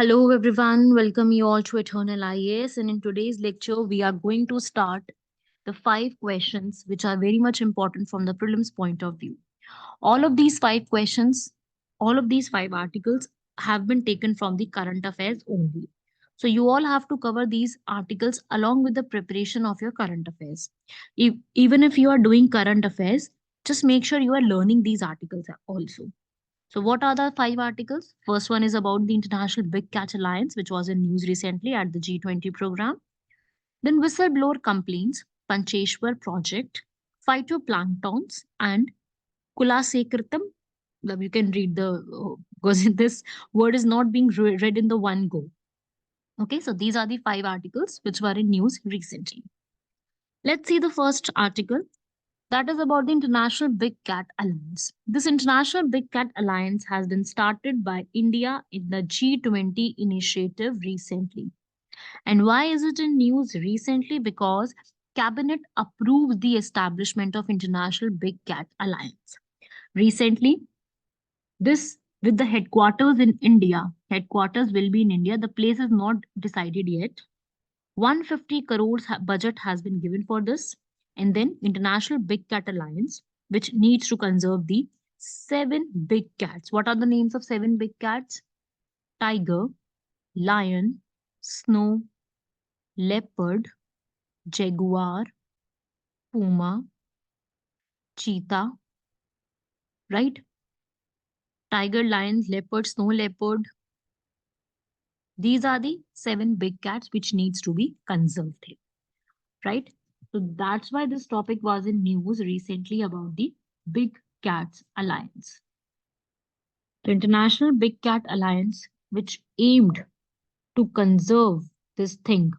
Hello everyone, welcome you all to Eternal IAS, and in today's lecture we are going to start the 5 questions which are very much important from the prelims point of view. All of these 5 questions, all of these 5 articles have been taken from the current affairs only. So you all have to cover these articles along with the preparation of your current affairs. Even if you are doing current affairs, just make sure you are learning these articles also. So, what are the 5 articles? First one is about the International Big Cat Alliance, which was in news recently at the G20 program. Then, whistleblower complaints, Pancheshwar project, phytoplanktons, and Kulasekritam. You can read because this word is not being read in the one go. Okay, so these are the 5 articles which were in news recently. Let's see the first article. That is about the International Big Cat Alliance. This International Big Cat Alliance has been started by India in the G20 initiative recently. And why is it in news recently? Because Cabinet approved the establishment of International Big Cat Alliance. Recently, this with the headquarters in India, headquarters will be in India. The place is not decided yet. 150 crores budget has been given for this. And then International Big Cat Alliance, which needs to conserve the 7 big cats. What are the names of 7 big cats? Tiger, lion, snow, leopard, jaguar, puma, cheetah, right? Tiger, lion, leopard, snow leopard. These are the 7 big cats which needs to be conserved here, right? So that's why this topic was in news recently about the Big Cats Alliance. The International Big Cat Alliance, which aimed to conserve this thing.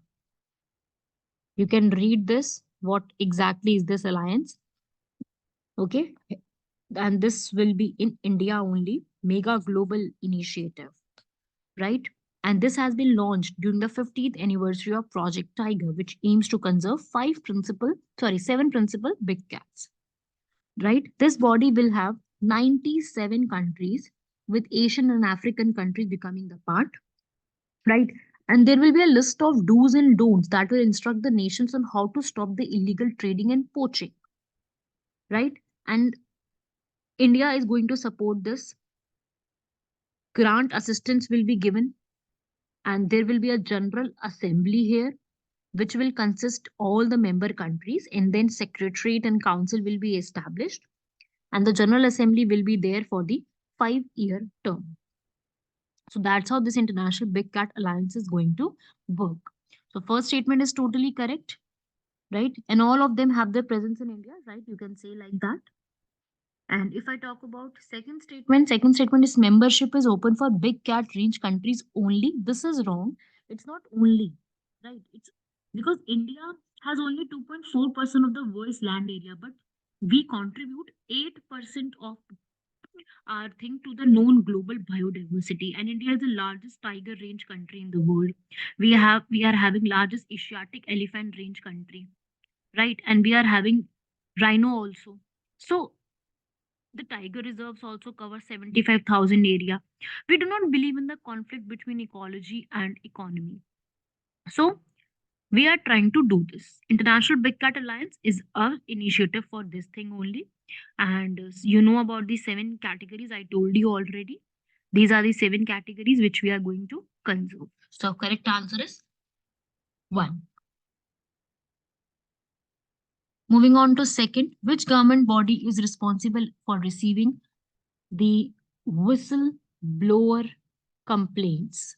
You can read this. What exactly is this alliance? Okay. And this will be in India only, mega global initiative, right? And this has been launched during the 50th anniversary of Project Tiger, which aims to conserve 7 principal big cats, right? This body will have 97 countries, with Asian and African countries becoming the part, right? And there will be a list of do's and don'ts that will instruct the nations on how to stop the illegal trading and poaching, right? And India is going to support this. Grant assistance will be given, and there will be a general assembly here which will consist all the member countries, and then secretariat and council will be established, and the general assembly will be there for the 5-year term. So that's how this International Big Cat Alliance is going to work. So first statement is totally correct, right? And all of them have their presence in India, right? You can say like that. And if I talk about second statement is membership is open for big cat range countries only. This is wrong. It's not only, right? It's because India has only 2.4% of the world's land area, but we contribute 8% of our thing to the known global biodiversity. And India is the largest tiger range country in the world. We are having largest Asiatic elephant range country, right? And we are having rhino also. So the tiger reserves also cover 75,000 area. We do not believe in the conflict between ecology and economy. So we are trying to do this. International Big Cat Alliance is a initiative for this thing only. And you know about the 7 categories I told you already. These are the 7 categories which we are going to conserve. So correct answer is 1. Moving on to second, which government body is responsible for receiving the whistleblower complaints?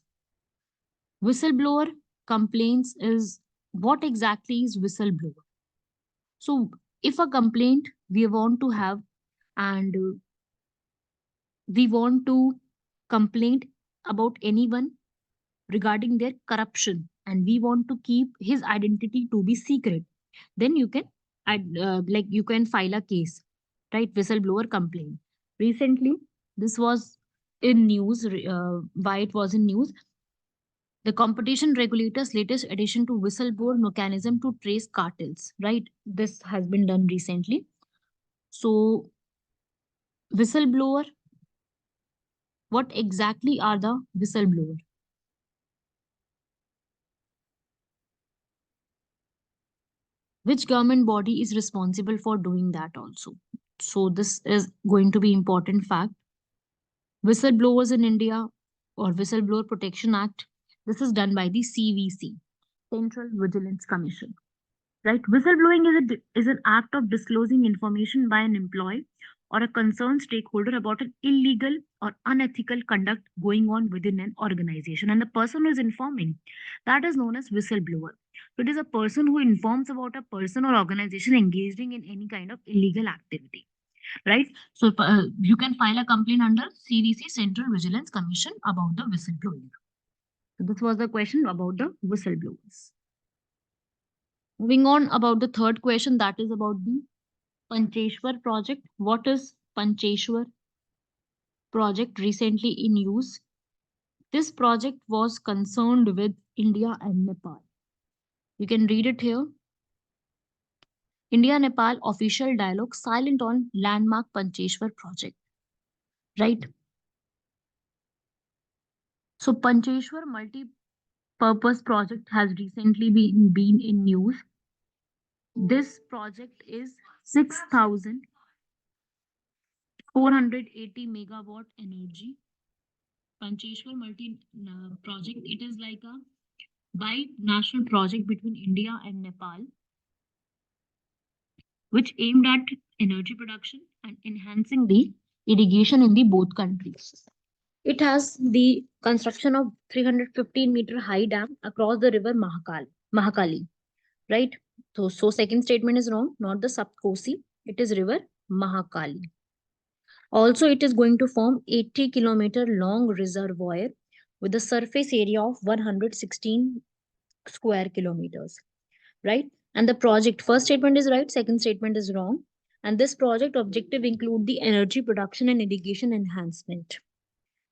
Whistleblower complaints is what exactly is whistleblower? So, if a complaint we want to have, and we want to complain about anyone regarding their corruption, and we want to keep his identity to be secret, then you can you can file a case, right? Whistleblower complaint. Recently, this was in news. Why it was in news? The competition regulator's latest addition to whistleblower mechanism to trace cartels, right? This has been done recently. So, whistleblower, what exactly are the whistleblower? Which government body is responsible for doing that also? So this is going to be important fact. Whistleblowers in India or Whistleblower Protection Act. This is done by the CVC, Central Vigilance Commission. Right? Whistleblowing is an act of disclosing information by an employee or a concerned stakeholder about an illegal or unethical conduct going on within an organization. And the person who is informing, that is known as whistleblower. So it is a person who informs about a person or organization engaging in any kind of illegal activity. Right? So you can file a complaint under CVC, Central Vigilance Commission, about the whistleblowing. So this was the question about the whistleblowers. Moving on about the third question, that is about the Pancheshwar project. What is Pancheshwar project recently in use? This project was concerned with India and Nepal. You can read it here. India Nepal official dialogue silent on landmark Pancheshwar project. Right? So Pancheshwar multi-purpose project has recently been in news. This project is 6,480 megawatt energy. Pancheshwar multi project. It is like a bi-national project between India and Nepal, which aimed at energy production and enhancing the irrigation in the both countries. It has the construction of 315-meter high dam across the river Mahakali, right? So second statement is wrong, not the Sapkosi. It is river Mahakali. Also, it is going to form 80-kilometer long reservoir with a surface area of 116 square kilometers, right? And the project, first statement is right, second statement is wrong. And this project objective include the energy production and irrigation enhancement,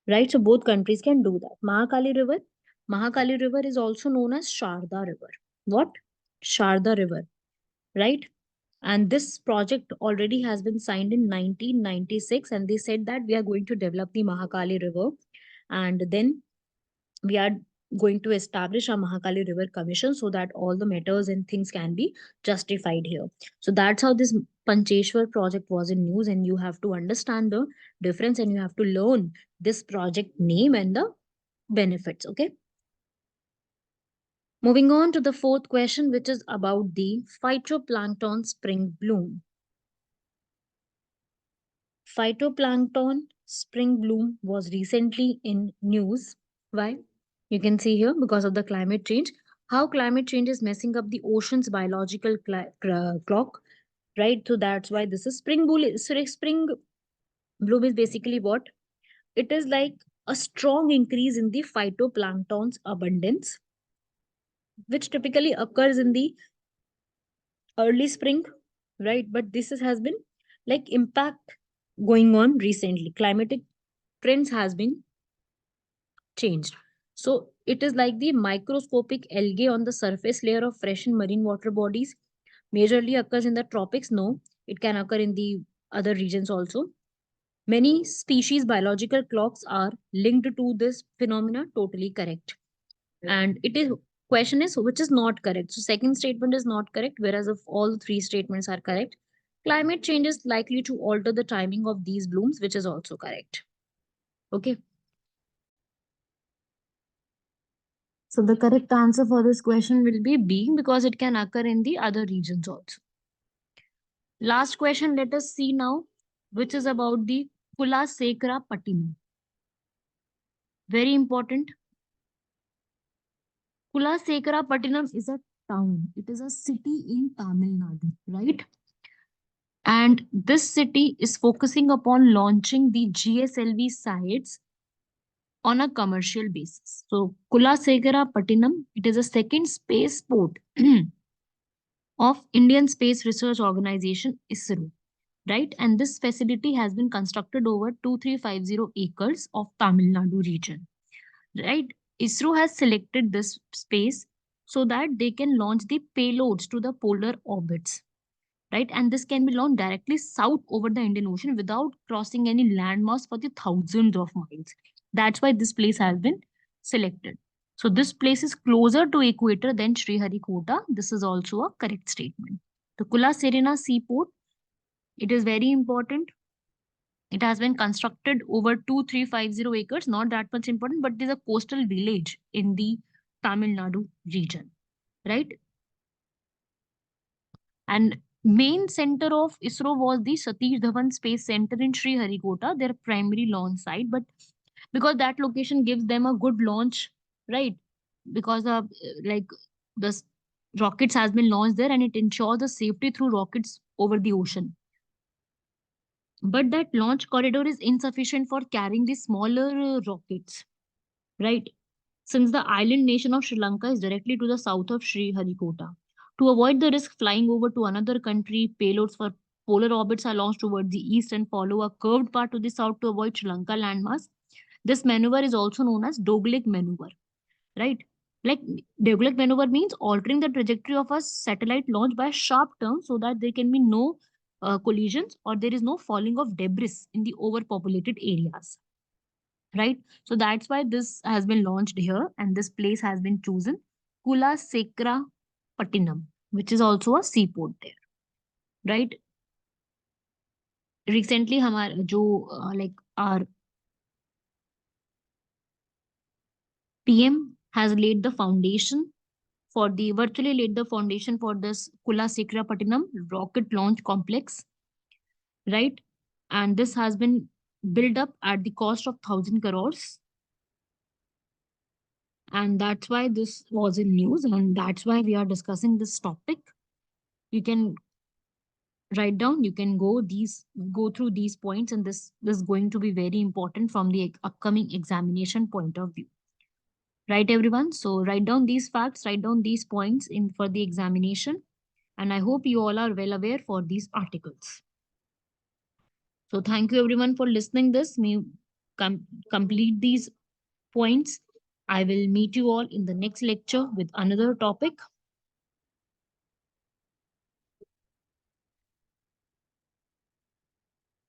right? So both countries can do that. Mahakali River is also known as Sharda River. What? Sharda River, right? And this project already has been signed in 1996, and they said that we are going to develop the Mahakali River, and then we are going to establish a Mahakali River Commission so that all the matters and things can be justified here. So that's how this Pancheshwar project was in news, and you have to understand the difference and you have to learn this project name and the benefits. Okay. Moving on to the fourth question, which is about the phytoplankton spring bloom. Phytoplankton spring bloom was recently in news. Why? You can see here because of the climate change. How climate change is messing up the ocean's biological clock, right? So that's why this is spring bloom. Spring bloom is basically what? It is like a strong increase in the phytoplankton's abundance, which typically occurs in the early spring, right? But has been like impact going on recently. Climatic trends has been changed. So it is like the microscopic algae on the surface layer of fresh and marine water bodies. Majorly occurs in the tropics. No, it can occur in the other regions also. Many species biological clocks are linked to this phenomena. Totally correct. And it is question is which is not correct. So second statement is not correct, whereas if all three statements are correct. Climate change is likely to alter the timing of these blooms, which is also correct. Okay. So the correct answer for this question will be B, because it can occur in the other regions also. Last question, let us see now, which is about the Kulasekara Pattinam. Very important. Kulasekara Pattinam is a town. It is a city in Tamil Nadu, right? And this city is focusing upon launching the GSLV sites on a commercial basis. So Kulasekara Pattinam, it is a second spaceport of Indian Space Research Organization, ISRO, right? And this facility has been constructed over 2350 acres of Tamil Nadu region, right? ISRO has selected this space so that they can launch the payloads to the polar orbits, right? And this can be launched directly south over the Indian Ocean without crossing any landmass for the thousands of miles. That's why this place has been selected. So this place is closer to equator than Sriharikota. This is also a correct statement. The Kula Serena seaport, it is very important. It has been constructed over 2350 acres, not that much important, but it is a coastal village in the Tamil Nadu region, right? And main center of ISRO was the Satish Dhawan Space Center in Sriharikota, their primary launch site. But because that location gives them a good launch, right? Because of like the rockets has been launched there, and it ensures the safety through rockets over the ocean. But that launch corridor is insufficient for carrying the smaller rockets, right? Since the island nation of Sri Lanka is directly to the south of Sriharikota. To avoid the risk flying over to another country, payloads for polar orbits are launched towards the east and follow a curved path to the south to avoid Sri Lanka landmass. This maneuver is also known as dogleg maneuver, right? Like dogleg maneuver means altering the trajectory of a satellite launch by a sharp turn so that there can be no collisions or there is no falling of debris in the overpopulated areas, right? So that's why this has been launched here and this place has been chosen, Kula Sekra Pattinam, which is also a seaport there, right? Recently, हमारा जो like our PM has laid the foundation for the virtually laid the foundation for this Kula Sekra Pattinam rocket launch complex, right? And this has been built up at the cost of 1,000 crores, and that's why this was in news and that's why we are discussing this topic. You can write down, you can go through these points, and this is going to be very important from the upcoming examination point of view, right everyone? So write down these facts, write down these points in for the examination, and I hope you all are well aware for these articles. So thank you everyone for listening this. May you complete these points. I will meet you all in the next lecture with another topic.